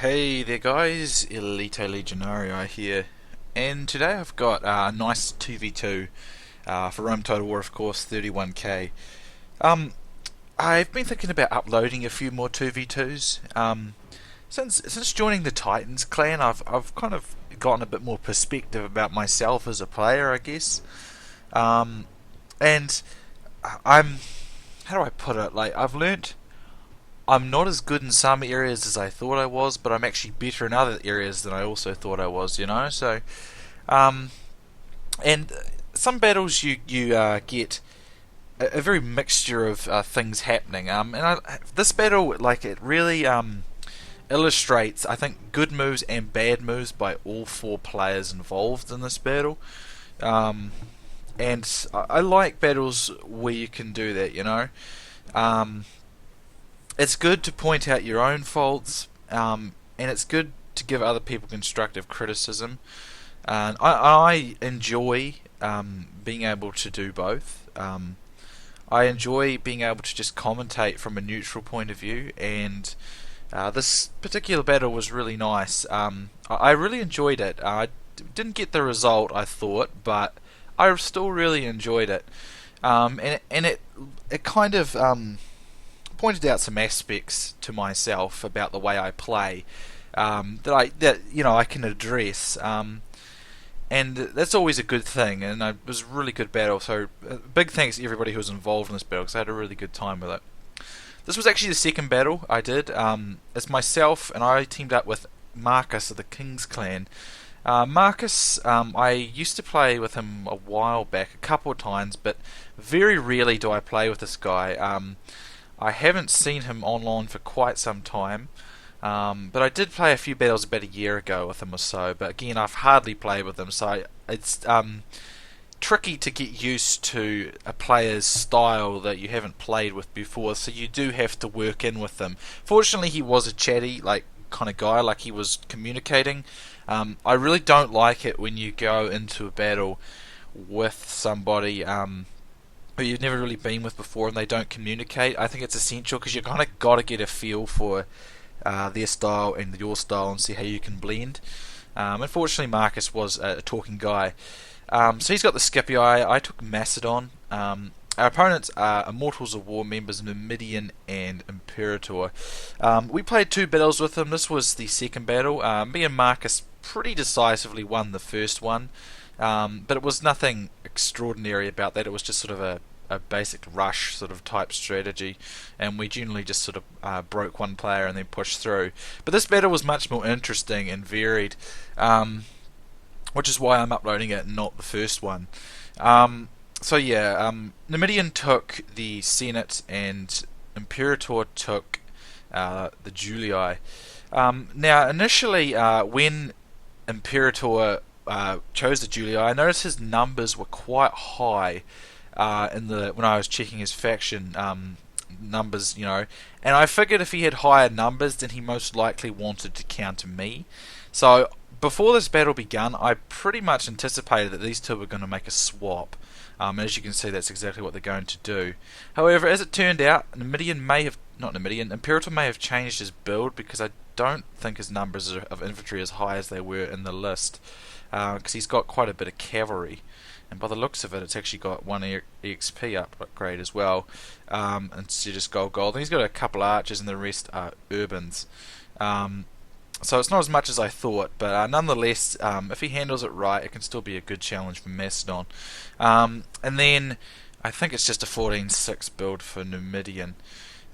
Hey there guys, Elita-Legionarii here, and today I've got a nice 2v2 for Rome Total War, of course, 31k. Um, I've been thinking about uploading a few more 2v2s. Since joining the Titans clan, I've kind of gotten a bit more perspective about myself as a player, I guess. Um, and I'm, how do I put it? Like, I've learnt I'm not as good in some areas as I thought I was, but I'm actually better in other areas than I also thought I was. So, um, and some battles you get a very mixture of things happening. This battle, like, it really illustrates, I think, good moves and bad moves by all four players involved in this battle. Um, and I like battles where you can do that. Um, it's good to point out your own faults, and it's good to give other people constructive criticism. And I enjoy being able to do both. I enjoy being able to just commentate from a neutral point of view, and this particular battle was really nice. I really enjoyed it. I didn't get the result I thought, but I still really enjoyed it. And it kind of pointed out some aspects to myself about the way I play that I can address, and that's always a good thing. And it was a really good battle. So big thanks to everybody who was involved in this battle because I had a really good time with it. This was actually the second battle I did. It's myself and I teamed up with Marcus of the King's Clan. Marcus, I used to play with him a while back, a couple of times, but very rarely do I play with this guy. I haven't seen him online for quite some time, but I did play a few battles about a year ago with him or so. But again, I've hardly played with him, so it's tricky to get used to a player's style that you haven't played with before. So you do have to work in with them. Fortunately, he was a chatty kind of guy, like he was communicating. I really don't like it when you go into a battle with somebody who you've never really been with before and they don't communicate. I think it's essential because you kind of got to get a feel for their style and your style and see how you can blend. Unfortunately, Marcus was a talking guy. So he's got the Scipii. I took Macedon. Our opponents are Immortals of War members Numidian and Imperator. We played two battles with them. This was the second battle. Me and Marcus pretty decisively won the first one. But it was nothing extraordinary about that. It was just sort of a basic rush sort of type strategy, and we generally just sort of broke one player and then pushed through. But this battle was much more interesting and varied, which is why I'm uploading it and not the first one. Numidian took the Senate and Imperator took the Julii. Now, initially, when Imperator chose the Julii, I noticed his numbers were quite high when I was checking his faction numbers, and I figured if he had higher numbers, then he most likely wanted to counter me. So before this battle began, I pretty much anticipated that these two were going to make a swap. As you can see, that's exactly what they're going to do. However, as it turned out, Imperator may have changed his build because I don't think his numbers of infantry as high as they were in the list, because he's got quite a bit of cavalry, and by the looks of it, it's actually got one EXP upgrade as well, instead of just gold. And he's got a couple archers, and the rest are urbans. So it's not as much as I thought, but nonetheless, if he handles it right, it can still be a good challenge for Macedon. And then I think it's just a 14-6 build for Numidian.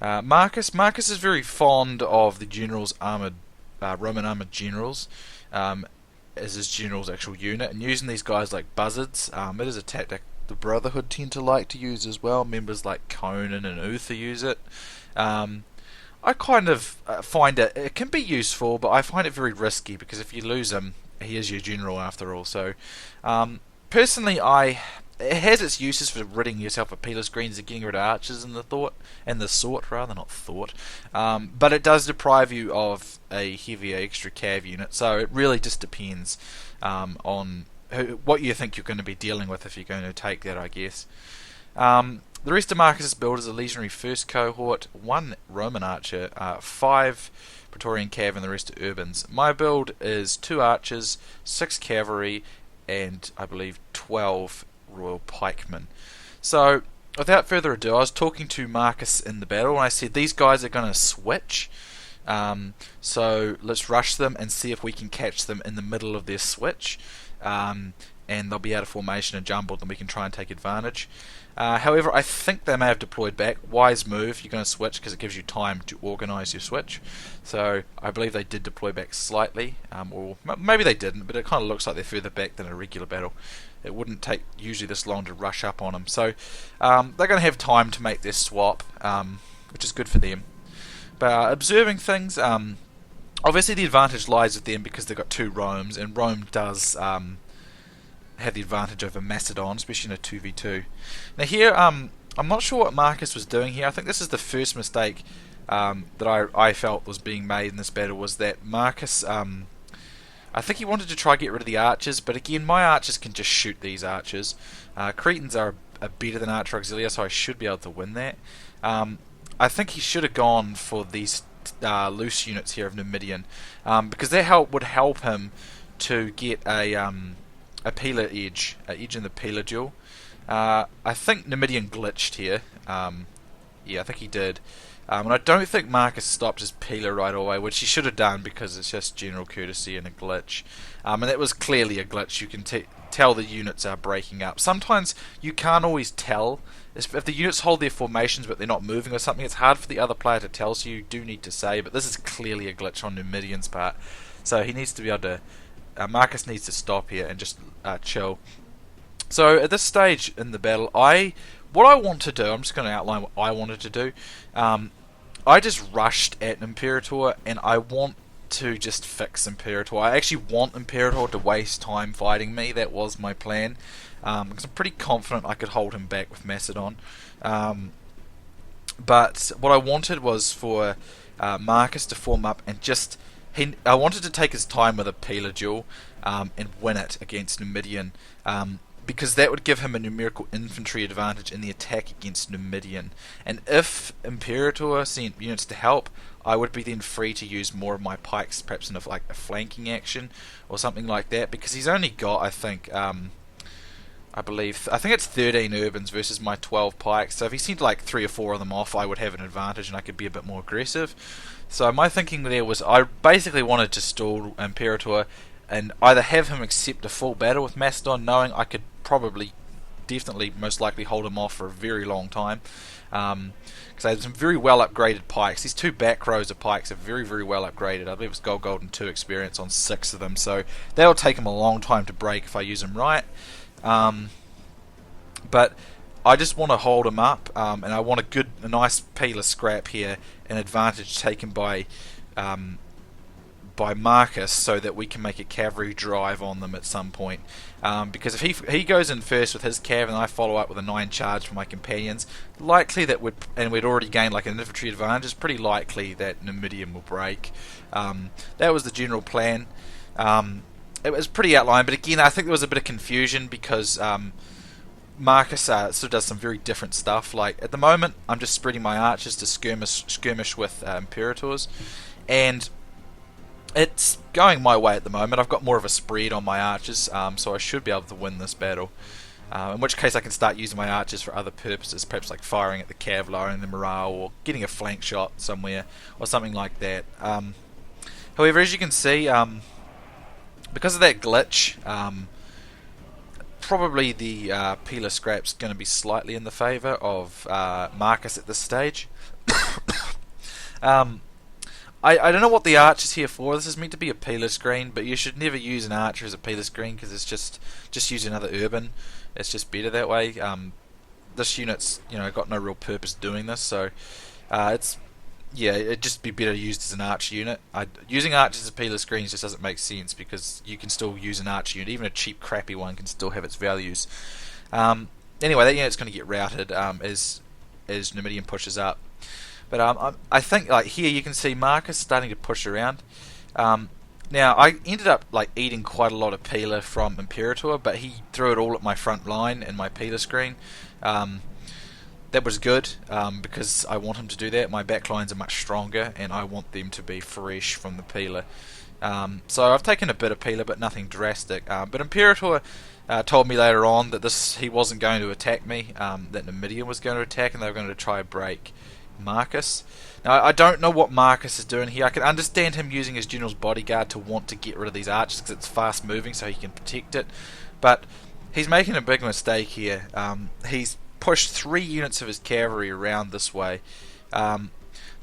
Marcus is very fond of the generals Roman armored generals, as his general's actual unit, and using these guys like buzzards. It is a tactic the Brotherhood tend to like to use as well. Members like Conan and Uther use it. I kind of find it can be useful, but I find it very risky because if you lose him, he is your general after all. So, personally, it has its uses for ridding yourself of peeler screens and getting rid of archers and the sort rather, not thought. But it does deprive you of a heavier extra cav unit. So it really just depends on what you think you're going to be dealing with if you're going to take that, I guess. The rest of Marcus's build is a Legionary first cohort, 1 Roman archer, 5 Praetorian cav, and the rest are urbans. My build is 2 archers, 6 cavalry, and I believe 12 royal pikemen. So, without further ado, I was talking to Marcus in the battle, and I said these guys are going to switch. So let's rush them and see if we can catch them in the middle of their switch. And they'll be out of formation and jumbled, and we can try and take advantage. However, I think they may have deployed back. Wise move, you're going to switch because it gives you time to organise your switch. So I believe they did deploy back slightly, or maybe they didn't, but it kind of looks like they're further back than a regular battle. It wouldn't take usually this long to rush up on them. So they're going to have time to make their swap, which is good for them. But observing things, obviously the advantage lies with them because they've got 2 Romes, and Rome does have the advantage over Macedon, especially in a 2v2. Now here, I'm not sure what Marcus was doing here. I think this is the first mistake that I felt was being made in this battle, was that Marcus, I think he wanted to try to get rid of the archers, but again, my archers can just shoot these archers. Cretans are better than Archer Auxilia, so I should be able to win that. I think he should have gone for these loose units here of Numidian, because that would help him to get a Pila edge, edge in the Pila duel. I think Numidian glitched here. Yeah, I think he did. And I don't think Marcus stopped his Pila right away, which he should have done because it's just general courtesy and a glitch. And that was clearly a glitch. You can tell the units are breaking up. Sometimes you can't always tell. If the units hold their formations but they're not moving or something, it's hard for the other player to tell, so you do need to say. But this is clearly a glitch on Numidian's part. So he needs to be able to... Marcus needs to stop here and just chill. So at this stage in the battle, what I want to do, I'm just going to outline what I wanted to do. I just rushed at Imperator, and I want to just fix Imperator. I actually want Imperator to waste time fighting me. That was my plan, because I'm pretty confident I could hold him back with Macedon. But what I wanted was for Marcus to form up and just... I wanted to take his time with a Pila duel and win it against Numidian, because that would give him a numerical infantry advantage in the attack against Numidian. And if Imperator sent units to help, I would be then free to use more of my pikes, perhaps in a flanking action or something like that, because he's only got, I think it's 13 urbans versus my 12 pikes. So if he sent like 3 or 4 of them off, I would have an advantage and I could be a bit more aggressive. So my thinking there was I basically wanted to stall Imperator and either have him accept a full battle with Macedon, knowing I could definitely, most likely hold him off for a very long time. Because I had some very well upgraded pikes. These 2 back rows of pikes are very, very well upgraded. I believe it's gold and 2 experience on 6 of them. So that'll take him a long time to break if I use them right. But I just want to hold him up, and I want a nice Pila scrap here, an advantage taken by Marcus, so that we can make a cavalry drive on them at some point. Because if he goes in first with his cav and I follow up with a 9 charge for my companions, likely that we'd already gained like an infantry advantage. It's pretty likely that Numidian will break. That was the general plan. It was pretty outlined, but again, I think there was a bit of confusion because Marcus sort of does some very different stuff. Like at the moment, I'm just spreading my archers to skirmish with Imperators, and it's going my way at the moment. I've got more of a spread on my archers, so I should be able to win this battle. In which case I can start using my archers for other purposes, perhaps like firing at the cav, lowering the morale, or getting a flank shot somewhere, or something like that. However, as you can see, because of that glitch, probably the Pila scrap's going to be slightly in the favour of Marcus at this stage. I don't know what the archer's here for. This is meant to be a Pila screen, but you should never use an archer as a Pila screen because it's just use another urban. It's just better that way. This unit's got no real purpose doing this, so it'd just be better used as an archer unit. Using archers as Pila screens just doesn't make sense because you can still use an archer unit. Even a cheap, crappy one can still have its values. Anyway, that unit's going to get routed as Numidian pushes up. But I think like here you can see Marcus starting to push around. Now I ended up like eating quite a lot of Pila from Imperator, but he threw it all at my front line and my Pila screen. That was good, because I want him to do that. My backlines are much stronger, and I want them to be fresh from the peeler. So I've taken a bit of peeler, but nothing drastic. But Imperator told me later on that he wasn't going to attack me, that Numidian was going to attack, and they were going to try and break Marcus. Now, I don't know what Marcus is doing here. I can understand him using his general's bodyguard to want to get rid of these archers because it's fast moving so he can protect it. But he's making a big mistake here. He's pushed 3 units of his cavalry around this way. The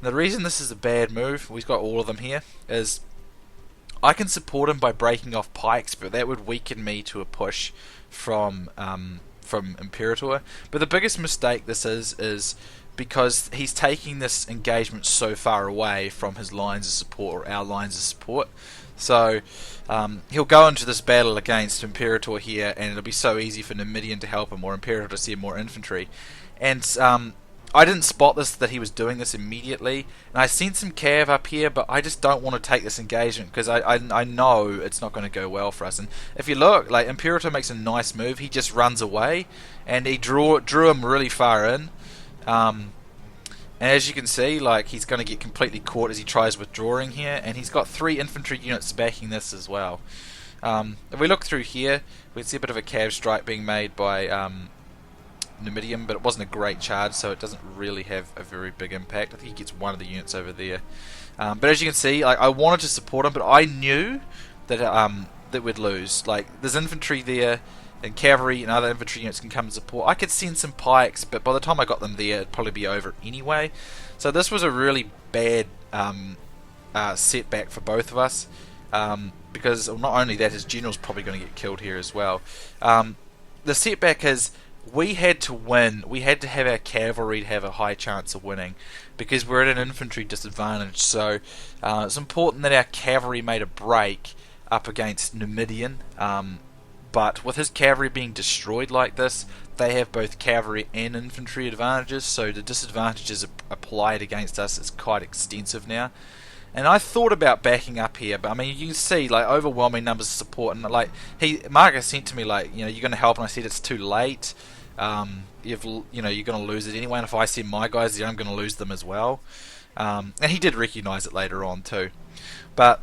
reason this is a bad move, we've got all of them here, is I can support him by breaking off pikes, but that would weaken me to a push from Imperator. But the biggest mistake this is because he's taking this engagement so far away from his lines of support, or our lines of support. So he'll go into this battle against Imperator here, and it'll be so easy for Numidian to help him, or Imperator to send more infantry. And I didn't spot that he was doing this immediately, and I sent some cav up here, but I just don't want to take this engagement because I know it's not going to go well for us. And if you look, like, Imperator makes a nice move. He just runs away, and he drew him really far in. And as you can see, like, he's going to get completely caught as he tries withdrawing here, and he's got 3 infantry units backing this as well. If we look through here, we can see a bit of a cav strike being made by Numidian, but it wasn't a great charge, so it doesn't really have a very big impact. I think he gets 1 of the units over there. But as you can see, like, I wanted to support him, but I knew that that we'd lose. Like, there's infantry there, and cavalry and other infantry units can come and support. I could send some pikes, but by the time I got them there, it'd probably be over anyway. So this was a really bad setback for both of us, because not only that, his general's probably going to get killed here as well. The setback is we had to win. We had to have our cavalry have a high chance of winning, because we're at an infantry disadvantage. So it's important that our cavalry made a break up against Numidian. But with his cavalry being destroyed like this, they have both cavalry and infantry advantages, so the disadvantages applied against us is quite extensive now. And I thought about backing up here, but I mean, you can see, like, overwhelming numbers of support, and like Marcus sent to me, like, you know, you're going to help, and I said it's too late. You're going to lose it anyway, and if I send my guys there, I'm going to lose them as well. And he did recognise it later on too. But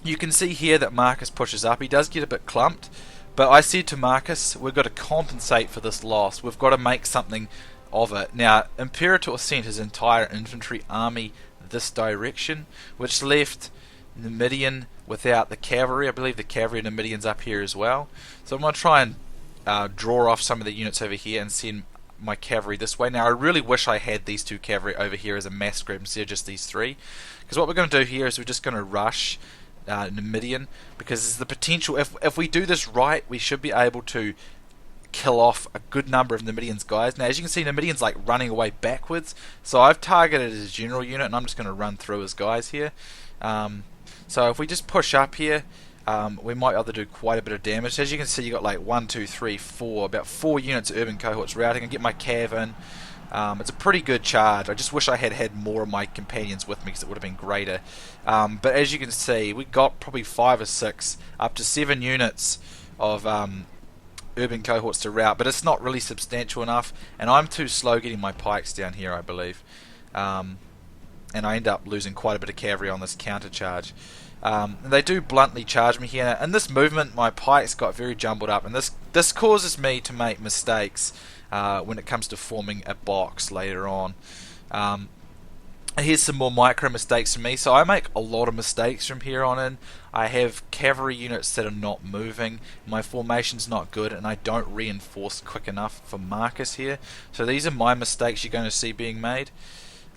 you can see here that Marcus pushes up. He does get a bit clumped. But I said to Marcus, we've got to compensate for this loss. We've got to make something of it. Now, Imperator sent his entire infantry army this direction, which left Numidian without the cavalry. I believe the cavalry Numidian's up here as well. So I'm going to try and draw off some of the units over here and send my cavalry this way. Now, I really wish I had these 2 cavalry over here as a mass grab instead of just these 3. Because what we're going to do here is we're just going to rush Numidian, because there's the potential, if we do this right, we should be able to kill off a good number of Numidian's guys. Now, as you can see, Numidian's like running away backwards, so I've targeted his general unit, and I'm just going to run through his guys here. So if we just push up here, we might be able to do quite a bit of damage. As you can see, you got like 1, 2, 3, 4, about 4 units of urban cohorts routing, and get my cav in. It's a pretty good charge. I just wish I had had more of my companions with me, because it would have been greater. But as you can see, we got probably 5 or 6, up to 7 units of urban cohorts to rout, but it's not really substantial enough, and I'm too slow getting my pikes down here, I believe. And I end up losing quite a bit of cavalry on this counter charge. They do bluntly charge me here. In this movement, my pikes got very jumbled up, and this causes me to make mistakes when it comes to forming a box later on. Here's some more micro mistakes from me. So I make a lot of mistakes from here on in. I have cavalry units that are not moving, my formation's not good, and I don't reinforce quick enough for Marcus here. So these are my mistakes you're going to see being made.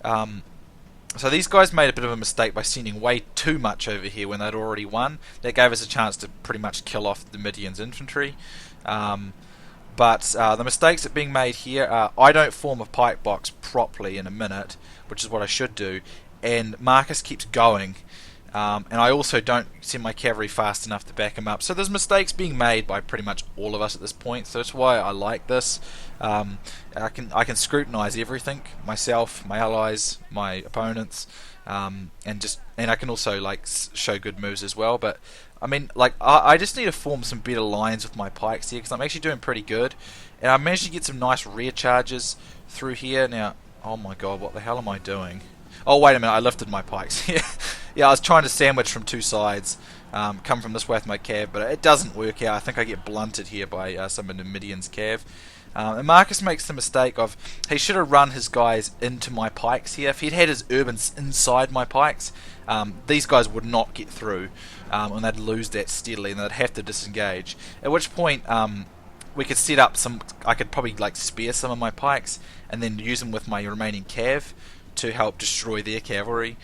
So these guys made a bit of a mistake by sending way too much over here when they'd already won. That gave us a chance to pretty much kill off the Numidian's infantry. But the mistakes that are being made here are, I don't form a pike box properly in a minute, which is what I should do, and Marcus keeps going, and I also don't send my cavalry fast enough to back him up. So there's mistakes being made by pretty much all of us at this point, so that's why I like this. I can scrutinise everything, myself, my allies, my opponents, and I can also like show good moves as well. But I mean, like I just need to form some better lines with my pikes here because I'm actually doing pretty good, and I managed to get some nice rear charges through here. Now, oh my god, what the hell am I doing? Oh wait a minute, I lifted my pikes. Yeah, I was trying to sandwich from two sides, come from this way with my cav, but it doesn't work out. I think I get blunted here by some of Numidian's cav. And Marcus makes the mistake of he should have run his guys into my pikes here. If he'd had his urbans inside my pikes, these guys would not get through, and they'd lose that steadily, and they'd have to disengage. At which point, we could set up some. I could probably like spare some of my pikes, and then use them with my remaining cav to help destroy their cavalry.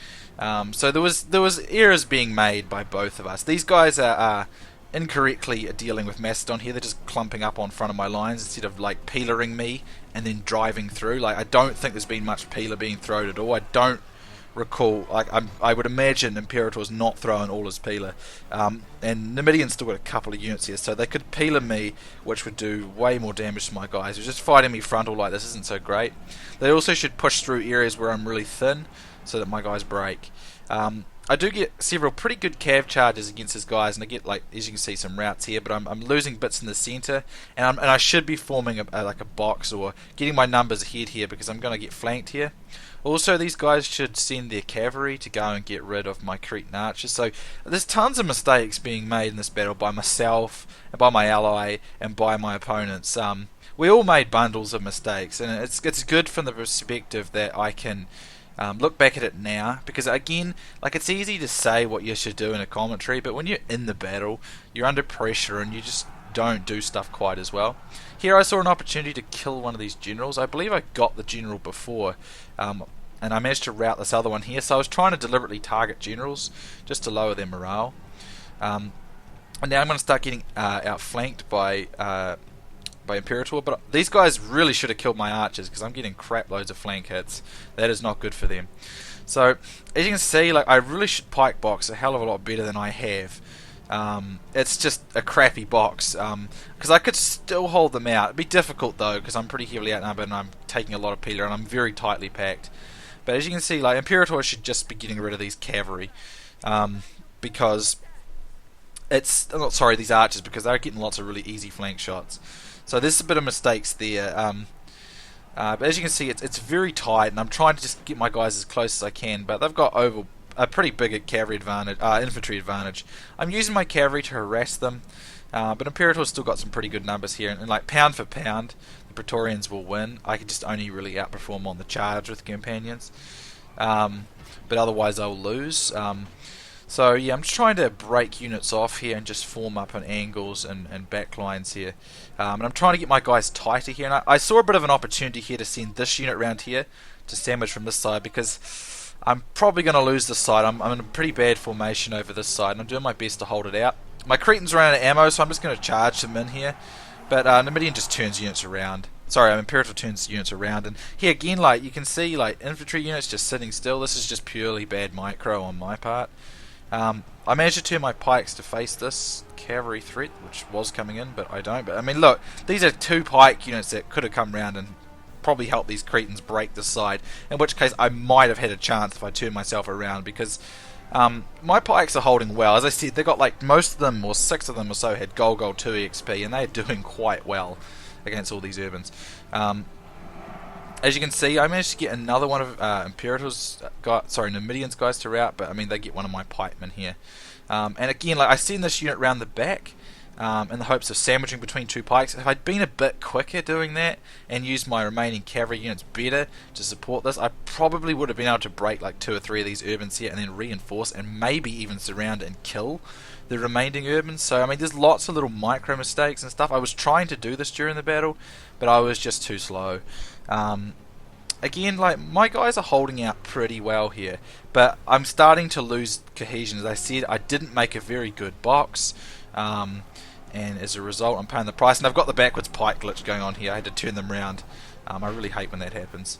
So there was errors being made by both of us. These guys are incorrectly dealing with Macedon here. They're just clumping up on front of my lines instead of like peelering me and then driving through. Like I don't think there's been much peeler being thrown at all. I don't recall. Like I would imagine Imperator's not throwing all his peeler, and Numidian's still got a couple of units here, so they could peeler me, which would do way more damage to my guys. Who's just fighting me frontal like this isn't so great. They also should push through areas where I'm really thin, so that my guys break. I do get several pretty good cav charges against his guys, and I get, like, as you can see, some routes here, but I'm losing bits in the centre, and I should be forming like a box or getting my numbers ahead here because I'm going to get flanked here. Also, these guys should send their cavalry to go and get rid of my Cretan archers. So there's tons of mistakes being made in this battle by myself, and by my ally, and by my opponents. We all made bundles of mistakes, and it's good from the perspective that I can look back at it now, because again, like, it's easy to say what you should do in a commentary, but when you're in the battle, you're under pressure and you just don't do stuff quite as well. Here I saw an opportunity to kill one of these generals. I believe I got the general before, and I managed to rout this other one here, so I was trying to deliberately target generals just to lower their morale. And now I'm going to start getting outflanked by Imperator, but these guys really should have killed my archers because I'm getting crap loads of flank hits. That is not good for them. So as you can see, like, I really should pike box a hell of a lot better than I have. It's just a crappy box because I could still hold them out. It'd be difficult though because I'm pretty heavily outnumbered and I'm taking a lot of peeler and I'm very tightly packed. But as you can see, like, Imperator should just be getting rid of these cavalry because these archers, because they're getting lots of really easy flank shots. So there's a bit of mistakes there, but as you can see, it's very tight, and I'm trying to just get my guys as close as I can. But they've got a pretty big cavalry advantage, infantry advantage. I'm using my cavalry to harass them, but Imperator's still got some pretty good numbers here, and like pound for pound, the Praetorians will win. I could just only really outperform on the charge with companions, but otherwise I'll lose. So yeah, I'm just trying to break units off here and just form up on angles and backlines here. And I'm trying to get my guys tighter here. And I saw a bit of an opportunity here to send this unit around here to sandwich from this side because I'm probably going to lose this side. I'm in a pretty bad formation over this side, and I'm doing my best to hold it out. My Cretans are out of ammo, so I'm just going to charge them in here. But Numidian just turns units around. Sorry, Imperator turns units around, and here again, like, you can see, like, infantry units just sitting still. This is just purely bad micro on my part. I managed to turn my pikes to face this cavalry threat, which was coming in, but I don't. But I mean, look, these are two pike units that could have come round and probably helped these Cretans break this side, in which case I might have had a chance if I turned myself around, because my pikes are holding well. As I said, they got, like, most of them, or 6 of them or so, had gold 2 XP, and they're doing quite well against all these urbans. As you can see, I managed to get another one of Numidian's guys to rout, but I mean, they get one of my pikemen here. And again, like, I send this unit round the back in the hopes of sandwiching between two pikes. If I'd been a bit quicker doing that and used my remaining cavalry units better to support this, I probably would have been able to break like 2 or 3 of these urbans here and then reinforce and maybe even surround and kill the remaining urbans. So I mean, there's lots of little micro mistakes and stuff. I was trying to do this during the battle, but I was just too slow. Again, like, my guys are holding out pretty well here, but I'm starting to lose cohesion. As I said, I didn't make a very good box, and as a result I'm paying the price. And I've got the backwards pike glitch going on here. I had to turn them round. I really hate when that happens.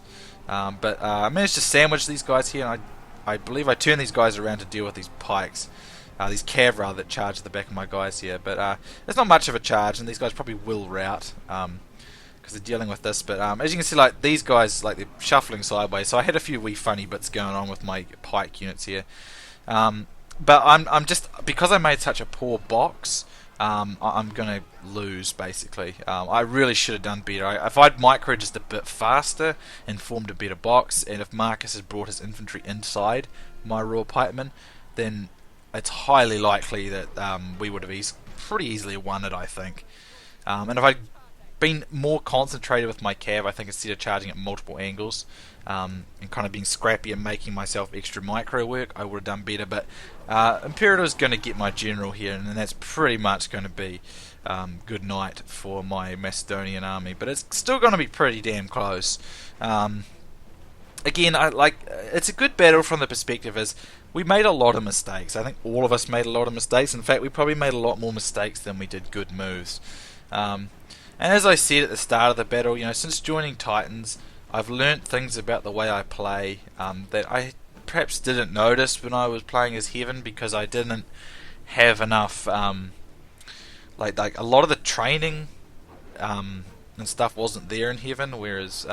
But I managed to sandwich these guys here, and I believe I turned these guys around to deal with these pikes. These cav rather that charge the back of my guys here. But it's not much of a charge, and these guys probably will rout. Because because they're dealing with this. But as you can see, like these guys, like they're shuffling sideways. So I had a few wee funny bits going on with my pike units here. But I'm just, because I made such a poor box, I'm going to lose, basically. I really should have done better. If I'd micro just a bit faster and formed a better box, and if Marcus had brought his infantry inside my raw pikemen, then it's highly likely that we would have pretty easily won it, I think. And if I'd been more concentrated with my cav, I think, instead of charging at multiple angles, and kind of being scrappy and making myself extra micro work, I would have done better. But Imperator is going to get my general here, and that's pretty much going to be good night for my Macedonian army. But it's still going to be pretty damn close. Again, it's a good battle from the perspective is we made a lot of mistakes. I think all of us made a lot of mistakes. In fact, we probably made a lot more mistakes than we did good moves. And as I said at the start of the battle, since joining Titans, I've learnt things about the way I play that I perhaps didn't notice when I was playing as Heaven, because I didn't have enough, like a lot of the training and stuff wasn't there in Heaven, whereas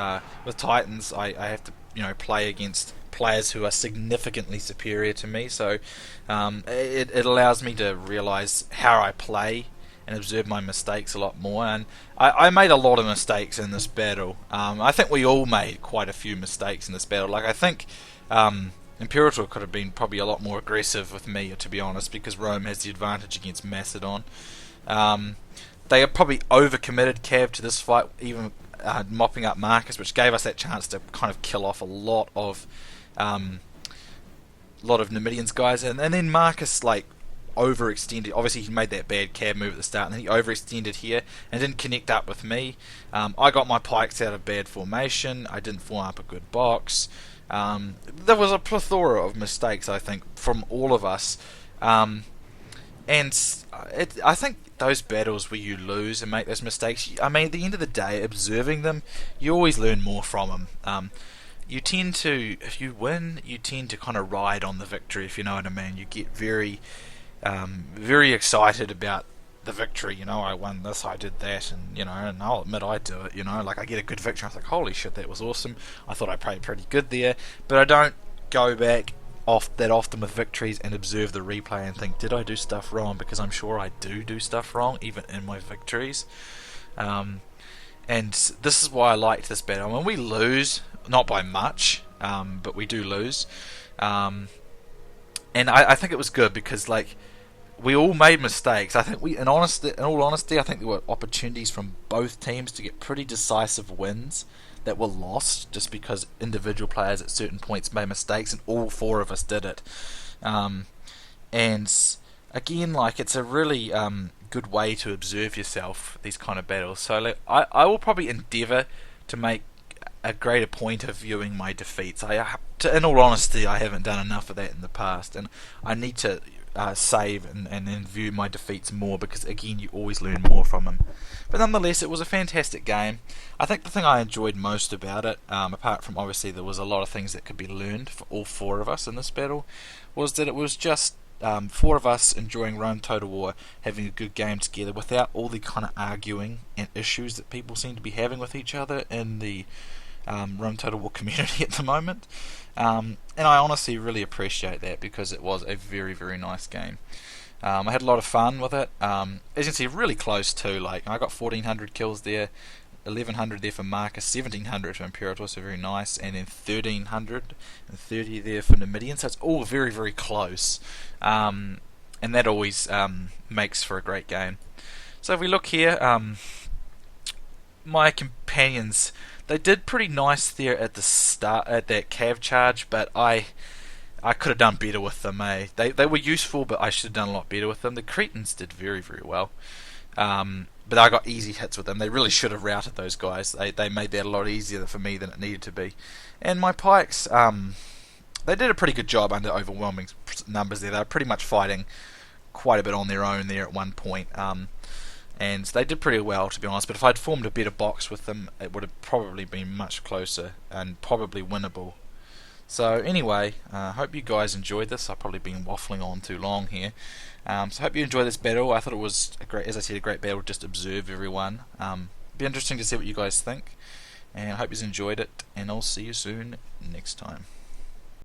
with Titans I have to play against players who are significantly superior to me, so it allows me to realise how I play and observe my mistakes a lot more. And I made a lot of mistakes in this battle. I think we all made quite a few mistakes in this battle. Like, I think Imperator could have been probably a lot more aggressive with me, to be honest, because Rome has the advantage against Macedon. They are probably overcommitted cav to this fight, even mopping up Marcus, which gave us that chance to kind of kill off a lot of Numidians guys, and then Marcus overextended. Obviously he made that bad cav move at the start, and then he overextended here and didn't connect up with me. I got my pikes out of bad formation. I didn't form up a good box. There was a plethora of mistakes, I think, from all of us, and I think those battles where you lose and make those mistakes, I mean, at the end of the day, observing them, you always learn more from them. You tend to, if you win, you tend to kind of ride on the victory, if you know what I mean. You get very excited about the victory. I won this, I did that, and I'll admit I do it. I get a good victory, I was like, holy shit, that was awesome. I thought I played pretty good there, but I don't go back that often with victories and observe the replay and think, did I do stuff wrong? Because I'm sure I do stuff wrong, even in my victories. And this is why I liked this battle. When we lose, not by much, but we do lose. And I think it was good because, we all made mistakes. I think in all honesty, I think there were opportunities from both teams to get pretty decisive wins that were lost just because individual players at certain points made mistakes, and all four of us did it. And again, it's a really good way to observe yourself, these kind of battles. So I will probably endeavour to make a greater point of viewing my defeats. In all honesty, I haven't done enough of that in the past, and I need to save and then view my defeats more, because again, you always learn more from them. But nonetheless, it was a fantastic game. I think the thing I enjoyed most about it, apart from obviously there was a lot of things that could be learned for all four of us in this battle, was that it was just four of us enjoying Rome Total War, having a good game together without all the kind of arguing and issues that people seem to be having with each other in the Rome Total War community at the moment. And I honestly really appreciate that, because it was a very, very nice game. I had a lot of fun with it. As you can see, really close too. I got 1,400 kills there, 1,100 there for Marcus, 1,700 for Imperator, so very nice, and then 1,330 there for Numidian. So it's all very, very close, and that always makes for a great game. So if we look here, my companions, they did pretty nice there at the start, at that cav charge, but I could have done better with them. They were useful, but I should have done a lot better with them. The Cretans did very, very well, but I got easy hits with them. They really should have routed those guys. They made that a lot easier for me than it needed to be. And my pikes, they did a pretty good job under overwhelming numbers there. They were pretty much fighting quite a bit on their own there at one point. And they did pretty well, to be honest, but if I'd formed a better box with them, it would have probably been much closer and probably winnable. So anyway, I hope you guys enjoyed this. I've probably been waffling on too long here. So I hope you enjoyed this battle. I thought it was, a great battle to just observe everyone. be interesting to see what you guys think, and I hope you enjoyed it, and I'll see you soon next time.